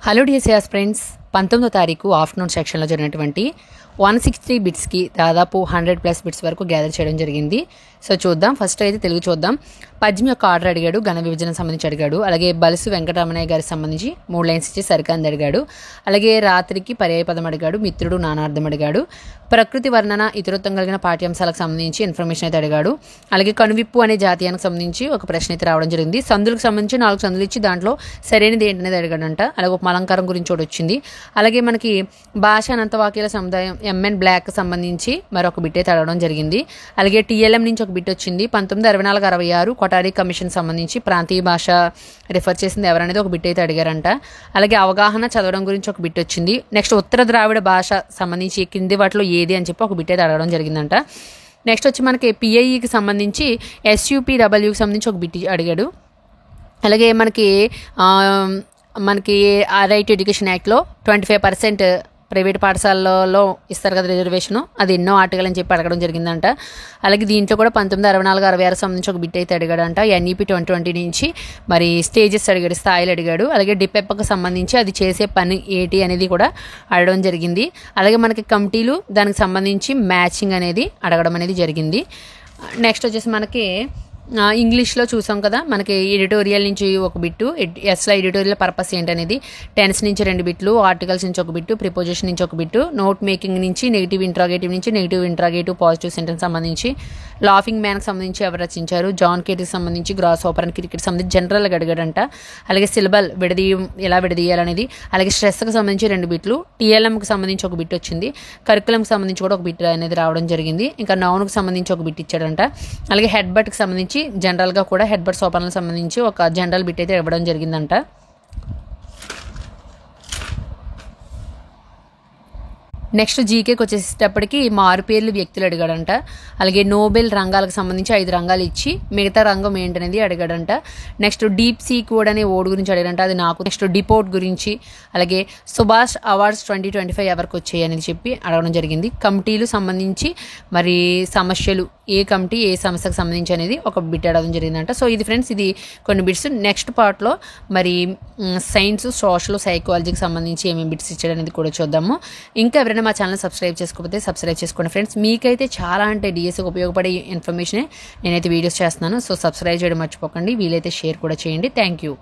Hello DSR friends, 19వ తారీఖు afternoon సెక్షన్లో జరిగినటువంటి 160 బిట్స్కి దాదాపు 100+ బిట్స్ వరకు గ్యాదర్ చేయడం జరిగింది. సో చూద్దాం. ఫస్ట్ అయితే తెలుగు చూద్దాం. పద్యం యొక్క ఆర్డర్ అడిగాడు, ఘన విభజన సంబంధించి అడిగాడు. అలాగే బలుసు వెంకటరమణయ్య గారికి సంబంధించి 3 లైన్స్ ఇచ్చి సరికాంది అడిగాడు. అలాగే రాత్రికి పర్యాయపదం అడిగాడు, మిత్రుడు నానార్థం అడిగాడు. ప్రకృతి వర్ణన ఇతరత్వం కలిగిన పాఠ్యాంశాలకు సంబంధించి ఇన్ఫర్మేషన్ అయితే అడిగాడు. అలాగే కనువిప్పు అనే జాతీయానికి సంబంధించి ఒక ప్రశ్న అయితే రావడం జరిగింది. సందులకు సంబంధించి 4 సందులు ఇచ్చి దాంట్లో సరైనది ఏంటనేది అడిగాడంట. అలాగే ఉపమాలంకారం గురించి ఒకటి వచ్చింది. అలాగే మనకి భాష అనంత వాక్యాల సముదాయం ఎంఎన్ బ్లాక్ సంబంధించి మరొక బిట్ అయితే అడగడం జరిగింది. అలాగే టీఎల్ఎం నుంచి ఒక బిట్ వచ్చింది. 1964-66 కొటారి కమిషన్ సంబంధించి ప్రాంతీయ భాష రిఫర్ చేసింది ఎవరనేది ఒక బిట్ అయితే అడిగారంట. అలాగే అవగాహన చదవడం గురించి ఒక బిట్ వచ్చింది. నెక్స్ట్ ఉత్తర ద్రావిడ భాష సంబంధించి కింది వాటిలో ఏది అని చెప్పి ఒక బిట్ అయితే అడగడం జరిగిందంట. నెక్స్ట్ వచ్చి మనకి పిఐఈకి సంబంధించి ఎస్యూపీడబ్ల్యూకి సంబంధించి ఒక బిట్ అడిగాడు. అలాగే మనకి రైట్ ఎడ్యుకేషన్ యాక్ట్లో 25% ప్రైవేట్ పాఠశాలలో ఇస్తారు కదా రిజర్వేషను, అది ఎన్నో ఆర్టికల్ అని చెప్పి అడగడం జరిగిందంట. అలాగే దీంట్లో కూడా 1964-66 సంబంధించి ఒక బిట్ అయితే అడిగాడంట. ఎన్ఈపీ 2020 నుంచి మరి స్టేజెస్ అడిగాడు, స్థాయిలు అడిగాడు. అలాగే డిపెప్కి సంబంధించి అది చేసే పని ఏంటి అనేది కూడా అడగడం జరిగింది. అలాగే మనకి కమిటీలు దానికి సంబంధించి మ్యాచింగ్ అనేది అడగడం అనేది జరిగింది. నెక్స్ట్ వచ్చేసి మనకి ఇంగ్లీష్లో చూసాం కదా, మనకి ఎడిటోరియల్ నుంచి ఒక బిట్టు, ఎస్లో ఎడిటోరియల్ పర్పస్ ఏంటనేది, టెన్స్ నుంచి 2 బిట్లు, ఆర్టికల్స్ నుంచి ఒక బిట్టు, ప్రిపోజిషన్ నుంచి ఒక బిట్టు, నోట్ మేకింగ్ నుంచి నెగిటివ్ ఇంట్రాగేటివ్ నుంచి నెగిటివ్ ఇంట్రాగేటివ్ పాజిటివ్ సెంటెన్స్ సంబంధించి, లాఫింగ్ మ్యాన్కి సంబంధించి ఎవరు రచించారు, జాన్ కేటీకి సంబంధించి, గ్రాస్ హోపర్ అండ్ క్రికెట్ సంబంధించి జనరల్గా అడిగాడంట. అలాగే సిలబల్ ఎలా విడదీయాలనేది, అలాగే స్ట్రెస్కి సంబంధించి 2 బిట్లు, టీఎల్ఎంకి సంబంధించి ఒక బిట్ వచ్చింది, కరికులంకి సంబంధించి కూడా ఒక బిట్ అనేది రావడం జరిగింది. ఇంకా నౌన్కి సంబంధించి ఒక బిట్ ఇచ్చాడంట. అలాగే హెడ్ బట్కి సంబంధించి జనరల్గా కూడా హెడ్ బట్ సోపాలకు సంబంధించి ఒక జనరల్ బిట్ అయితే ఇవ్వడం జరిగిందంట. నెక్స్ట్ జీకేకి వచ్చేసేటప్పటికి మారుపేర్లు వ్యక్తులు అడిగాడంట. అలాగే నోబెల్ రంగాలకు సంబంధించి 5 రంగాలు ఇచ్చి మిగతా రంగం ఏంటనేది అడిగాడంట. నెక్స్ట్ డీప్ సీ కోడ్ అనే ఓడ్ గురించి అడిగాడంట, అది నాకు. నెక్స్ట్ డిపోర్ట్ గురించి, అలాగే సుభాష్ అవార్డ్స్ 2025 ఎవరికి వచ్చాయి అనేది చెప్పి అడగడం జరిగింది. కమిటీలు సంబంధించి మరి సమస్యలు, ఏ కమిటీ ఏ సమస్యకు సంబంధించి అనేది ఒక బిట్ అడగడం జరిగిందంట. సో ఇది ఫ్రెండ్స్, ఇది కొన్ని బిట్స్. నెక్స్ట్ పార్ట్లో మరి సైన్స్, సోషల్, సైకాలజీకి సంబంధించి ఏమేమి బిట్స్ ఇచ్చాడు అనేది కూడా చూద్దాము. ఇంకా ఎవరైనా మా ఛానల్ సబ్స్క్రైబ్ చేసుకోకపోతే సబ్స్క్రైబ్ చేసుకోండి ఫ్రెండ్స్. మీకైతే చాలా అంటే డిఎస్సికి ఉపయోగపడే ఇన్ఫర్మేషన్ నేనైతే వీడియోస్ చేస్తున్నాను. సో సబ్స్క్రైబ్ చేయడం మర్చిపోకండి, వీలైతే షేర్ కూడా చేయండి. Thank you.